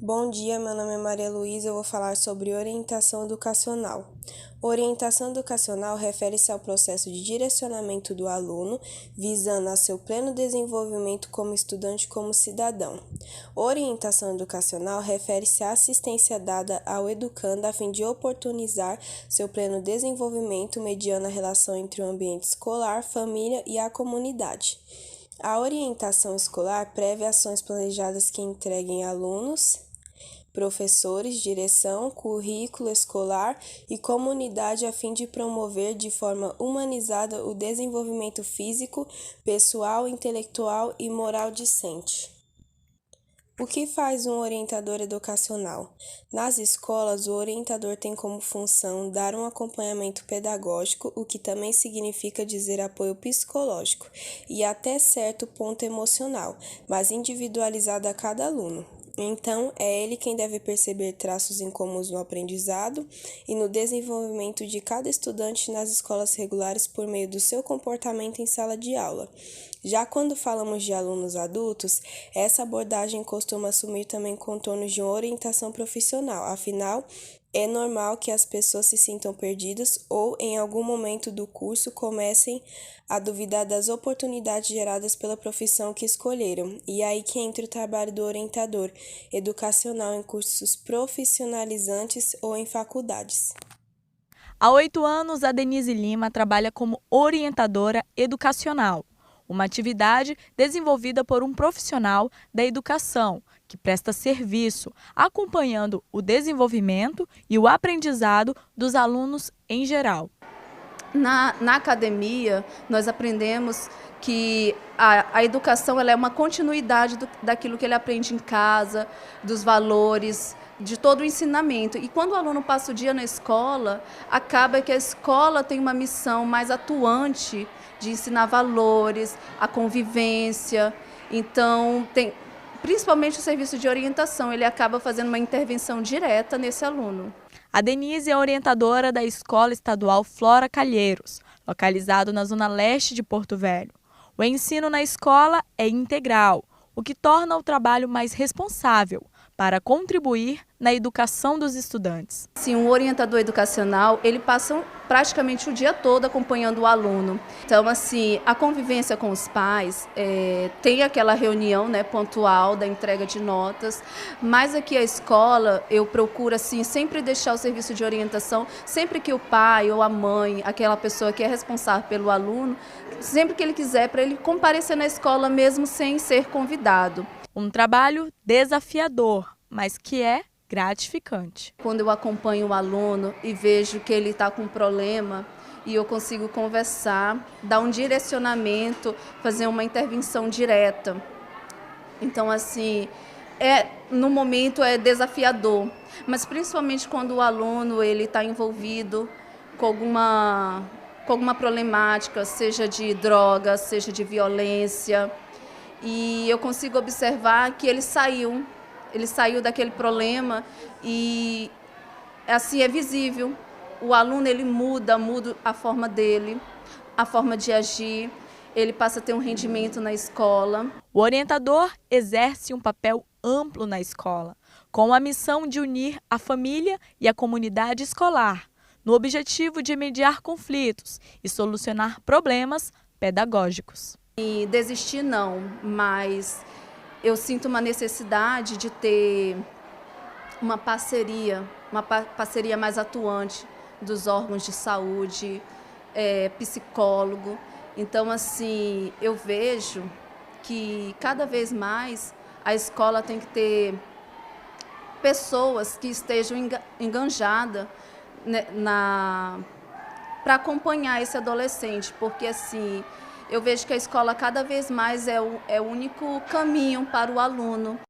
Bom dia, meu nome é Maria Luísa, eu vou falar sobre orientação educacional. Orientação educacional refere-se ao processo de direcionamento do aluno, visando a seu pleno desenvolvimento como estudante e como cidadão. Orientação educacional refere-se à assistência dada ao educando a fim de oportunizar seu pleno desenvolvimento mediante a relação entre o ambiente escolar, família e a comunidade. A orientação escolar prevê ações planejadas que entreguem alunos, professores, direção, currículo escolar e comunidade a fim de promover de forma humanizada o desenvolvimento físico, pessoal, intelectual e moral discente. O que faz um orientador educacional? Nas escolas, o orientador tem como função dar um acompanhamento pedagógico, o que também significa dizer apoio psicológico e até certo ponto emocional, mas individualizado a cada aluno. Então, é ele quem deve perceber traços incomuns no aprendizado e no desenvolvimento de cada estudante nas escolas regulares por meio do seu comportamento em sala de aula. Já quando falamos de alunos adultos, essa abordagem costuma assumir também contornos de uma orientação profissional, afinal, é normal que as pessoas se sintam perdidas ou, em algum momento do curso, comecem a duvidar das oportunidades geradas pela profissão que escolheram. E aí que entra o trabalho do orientador educacional em cursos profissionalizantes ou em faculdades. Há 8 anos, a Denise Lima trabalha como orientadora educacional, uma atividade desenvolvida por um profissional da educação que presta serviço, acompanhando o desenvolvimento e o aprendizado dos alunos em geral. Na academia, nós aprendemos que a educação ela é uma continuidade daquilo que ele aprende em casa, dos valores, de todo o ensinamento. E quando o aluno passa o dia na escola, acaba que a escola tem uma missão mais atuante de ensinar valores, a convivência. Então, principalmente o serviço de orientação, ele acaba fazendo uma intervenção direta nesse aluno. A Denise é orientadora da Escola Estadual Flora Calheiros, localizado na zona leste de Porto Velho. O ensino na escola é integral, o que torna o trabalho mais responsável para contribuir na educação dos estudantes. Sim, um orientador educacional, ele passa praticamente o dia todo acompanhando o aluno. Então, assim, a convivência com os pais, tem aquela reunião, né, pontual da entrega de notas, mas aqui a escola, eu procuro, assim, sempre deixar o serviço de orientação, sempre que o pai ou a mãe, aquela pessoa que é responsável pelo aluno, sempre que ele quiser, para ele comparecer na escola mesmo sem ser convidado. Um trabalho desafiador, mas que é gratificante. Quando eu acompanho o aluno e vejo que ele está com um problema e eu consigo conversar, dar um direcionamento, fazer uma intervenção direta. Então, assim, no momento é desafiador, mas principalmente quando o aluno ele está envolvido com alguma problemática, seja de droga, seja de violência, e eu consigo observar que ele saiu daquele problema e assim é visível. O aluno ele muda a forma dele, a forma de agir, ele passa a ter um rendimento na escola. O orientador exerce um papel amplo na escola, com a missão de unir a família e a comunidade escolar, no objetivo de mediar conflitos e solucionar problemas pedagógicos. E desistir não, mas eu sinto uma necessidade de ter uma parceria mais atuante dos órgãos de saúde, psicólogo. Então, assim, eu vejo que cada vez mais a escola tem que ter pessoas que estejam enganjadas, né, para acompanhar esse adolescente, porque assim, eu vejo que a escola cada vez mais é o único caminho para o aluno.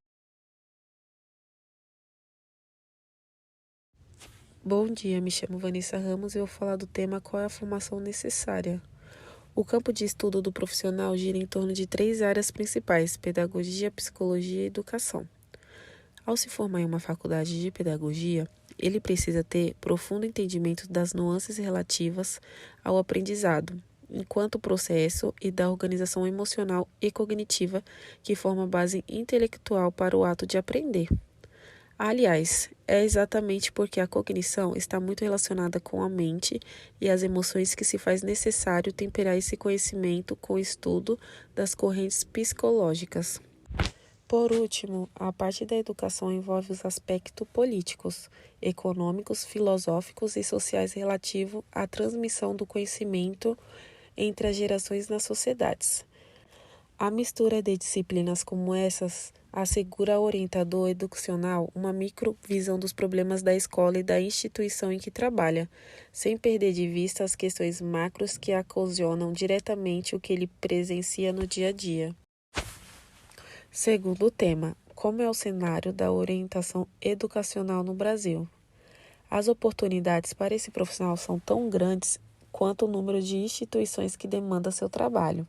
Bom dia, me chamo Vanessa Ramos e vou falar do tema Qual é a formação necessária. O campo de estudo do profissional gira em torno de 3 áreas principais: pedagogia, psicologia e educação. Ao se formar em uma faculdade de pedagogia, ele precisa ter profundo entendimento das nuances relativas ao aprendizado, enquanto processo e da organização emocional e cognitiva que forma a base intelectual para o ato de aprender. Aliás, é exatamente porque a cognição está muito relacionada com a mente e as emoções que se faz necessário temperar esse conhecimento com o estudo das correntes psicológicas. Por último, a parte da educação envolve os aspectos políticos, econômicos, filosóficos e sociais relativos à transmissão do conhecimento entre as gerações nas sociedades. A mistura de disciplinas como essas assegura ao orientador educacional uma microvisão dos problemas da escola e da instituição em que trabalha, sem perder de vista as questões macros que ocasionam diretamente o que ele presencia no dia a dia. Segundo tema, como é o cenário da orientação educacional no Brasil? As oportunidades para esse profissional são tão grandes quanto o número de instituições que demanda seu trabalho.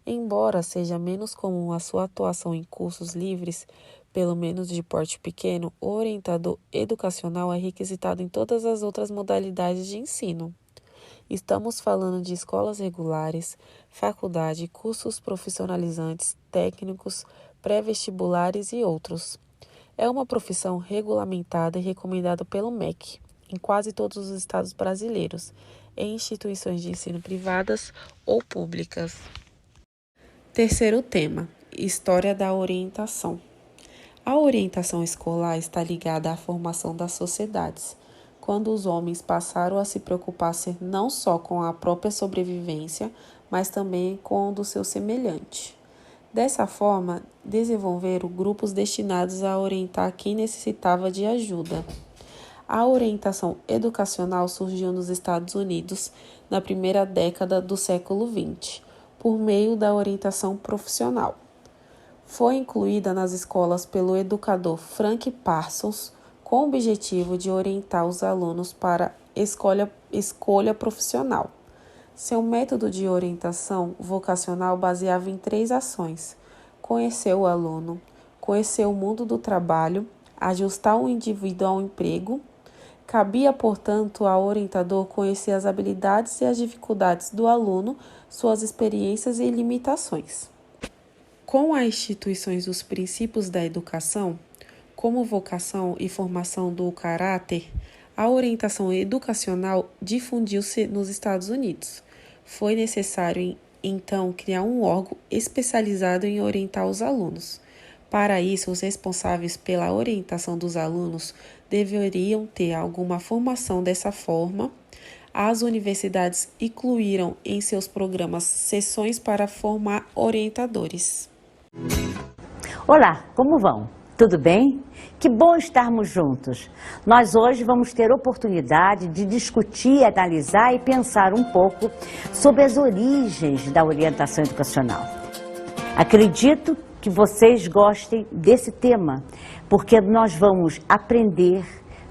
Embora seja menos comum a sua atuação em cursos livres, pelo menos de porte pequeno, o orientador educacional é requisitado em todas as outras modalidades de ensino. Estamos falando de escolas regulares, faculdade, cursos profissionalizantes, técnicos, pré-vestibulares e outros. É uma profissão regulamentada e recomendada pelo MEC, em quase todos os estados brasileiros, em instituições de ensino privadas ou públicas. Terceiro tema, história da orientação. A orientação escolar está ligada à formação das sociedades, quando os homens passaram a se preocupar não só com a própria sobrevivência, mas também com o do seu semelhante. Dessa forma, desenvolveram grupos destinados a orientar quem necessitava de ajuda. A orientação educacional surgiu nos Estados Unidos na primeira década do século XX, por meio da orientação profissional. Foi incluída nas escolas pelo educador Frank Parsons, com o objetivo de orientar os alunos para escolha profissional. Seu método de orientação vocacional baseava em 3 ações: conhecer o aluno, conhecer o mundo do trabalho, ajustar o indivíduo ao emprego. Cabia, portanto, ao orientador conhecer as habilidades e as dificuldades do aluno, suas experiências e limitações. Com as instituições dos princípios da educação, como vocação e formação do caráter, a orientação educacional difundiu-se nos Estados Unidos. Foi necessário, então, criar um órgão especializado em orientar os alunos. Para isso, os responsáveis pela orientação dos alunos deveriam ter alguma formação dessa forma. As universidades incluíram em seus programas sessões para formar orientadores. Olá, como vão? Tudo bem? Que bom estarmos juntos. Nós hoje vamos ter oportunidade de discutir, analisar e pensar um pouco sobre as origens da orientação educacional. Acredito que vocês gostem desse tema, porque nós vamos aprender,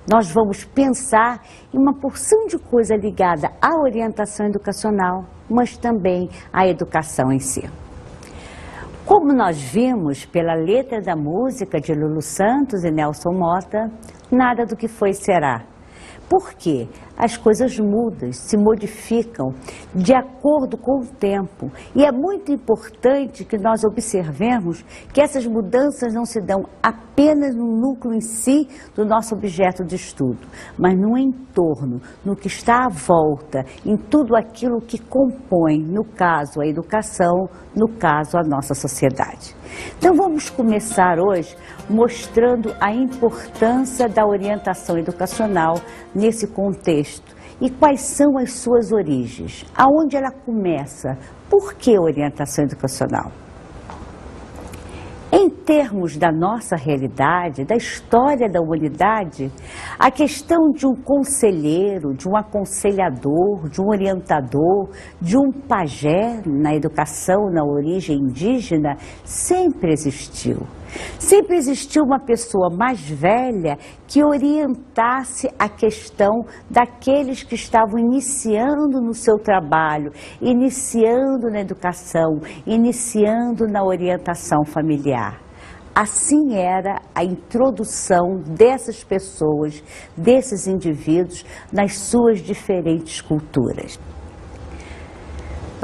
nós vamos pensar em uma porção de coisa ligada à orientação educacional, mas também à educação em si. Como nós vimos pela letra da música de Lulu Santos e Nelson Mota, nada do que foi será. Por quê? As coisas mudam, se modificam de acordo com o tempo. E é muito importante que nós observemos que essas mudanças não se dão apenas no núcleo em si do nosso objeto de estudo, mas no entorno, no que está à volta, em tudo aquilo que compõe, no caso, a educação, no caso, a nossa sociedade. Então vamos começar hoje mostrando a importância da orientação educacional nesse contexto e quais são as suas origens, aonde ela começa, por que orientação educacional? Em termos da nossa realidade, da história da humanidade, a questão de um conselheiro, de um aconselhador, de um orientador, de um pajé na educação, na origem indígena, sempre existiu. Sempre existiu uma pessoa mais velha que orientasse a questão daqueles que estavam iniciando no seu trabalho, iniciando na educação, iniciando na orientação familiar. Assim era a introdução dessas pessoas, desses indivíduos, nas suas diferentes culturas.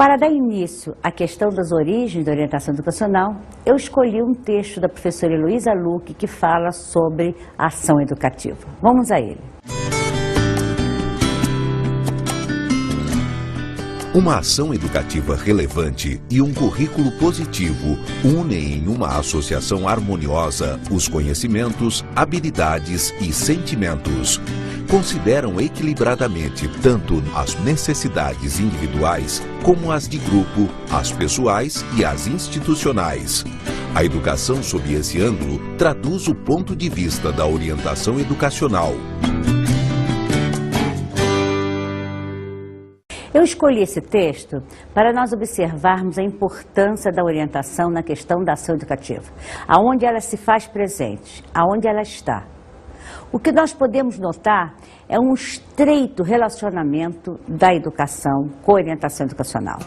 Para dar início à questão das origens da orientação educacional, eu escolhi um texto da professora Heloísa Luque que fala sobre a ação educativa. Vamos a ele. Uma ação educativa relevante e um currículo positivo unem em uma associação harmoniosa os conhecimentos, habilidades e sentimentos. Consideram equilibradamente tanto as necessidades individuais como as de grupo, as pessoais e as institucionais. A educação sob esse ângulo traduz o ponto de vista da orientação educacional. Eu escolhi esse texto para nós observarmos a importância da orientação na questão da ação educativa, aonde ela se faz presente, aonde ela está. O que nós podemos notar é um estreito relacionamento da educação com a orientação educacional.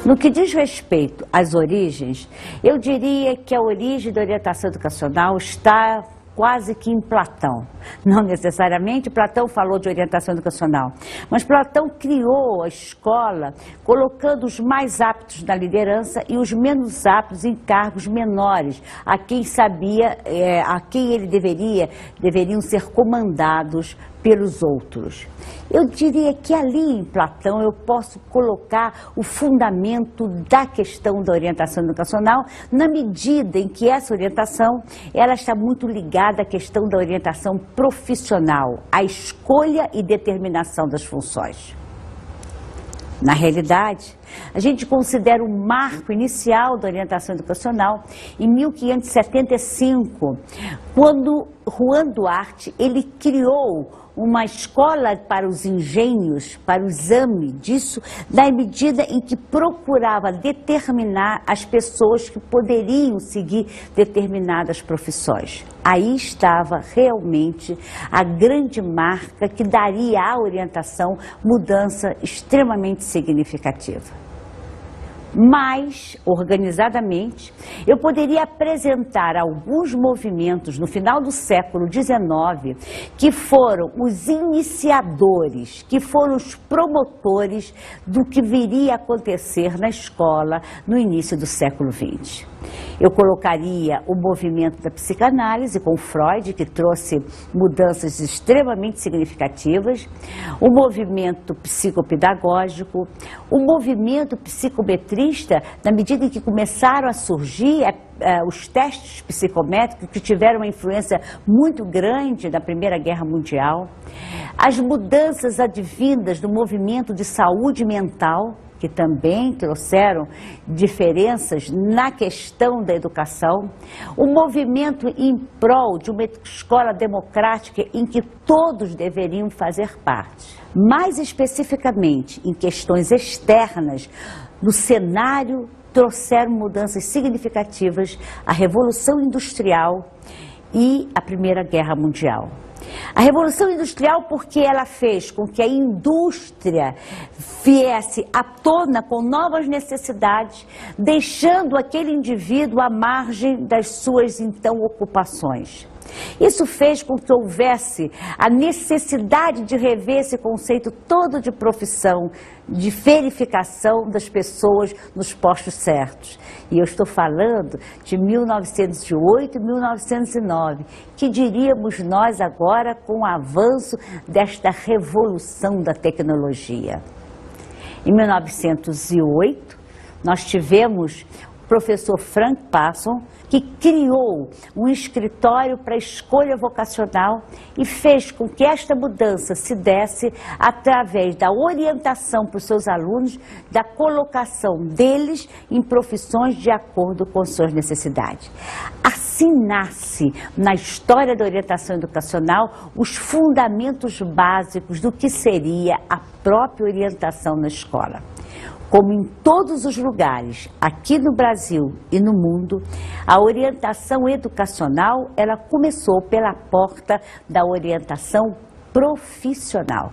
No que diz respeito às origens, eu diria que a origem da orientação educacional está quase que em Platão. Não necessariamente Platão falou de orientação educacional, mas Platão criou a escola colocando os mais aptos na liderança e os menos aptos em cargos menores, a quem sabia, a quem ele deveriam ser comandados pelos outros. Eu diria que ali em Platão eu posso colocar o fundamento da questão da orientação educacional, na medida em que essa orientação ela está muito ligada à questão da orientação profissional, à escolha e determinação das funções. Na realidade, a gente considera o marco inicial da orientação educacional em 1575, quando Juan Duarte ele criou uma escola para os engenhos, para o exame disso, na medida em que procurava determinar as pessoas que poderiam seguir determinadas profissões. Aí estava realmente a grande marca que daria à orientação mudança extremamente significativa. Mas, organizadamente, eu poderia apresentar alguns movimentos no final do século XIX que foram os iniciadores, que foram os promotores do que viria a acontecer na escola no início do século XX. Eu colocaria o movimento da psicanálise com Freud, que trouxe mudanças extremamente significativas, o movimento psicopedagógico, o movimento psicometrista, na medida em que começaram a surgir os testes psicométricos, que tiveram uma influência muito grande na Primeira Guerra Mundial, as mudanças advindas do movimento de saúde mental, que também trouxeram diferenças na questão da educação, o movimento em prol de uma escola democrática em que todos deveriam fazer parte. Mais especificamente, em questões externas, no cenário trouxeram mudanças significativas a Revolução Industrial e a Primeira Guerra Mundial. A Revolução Industrial porque ela fez com que a indústria viesse à tona com novas necessidades, deixando aquele indivíduo à margem das suas então ocupações. Isso fez com que houvesse a necessidade de rever esse conceito todo de profissão, de verificação das pessoas nos postos certos. E eu estou falando de 1908 e 1909, que diríamos nós agora com o avanço desta revolução da tecnologia. Em 1908, nós tivemos o professor Frank Passon, que criou um escritório para a escolha vocacional e fez com que esta mudança se desse através da orientação para os seus alunos, da colocação deles em profissões de acordo com suas necessidades. Assim nasce na história da orientação educacional os fundamentos básicos do que seria a própria orientação na escola. Como em todos os lugares, aqui no Brasil e no mundo, a orientação educacional ela começou pela porta da orientação profissional.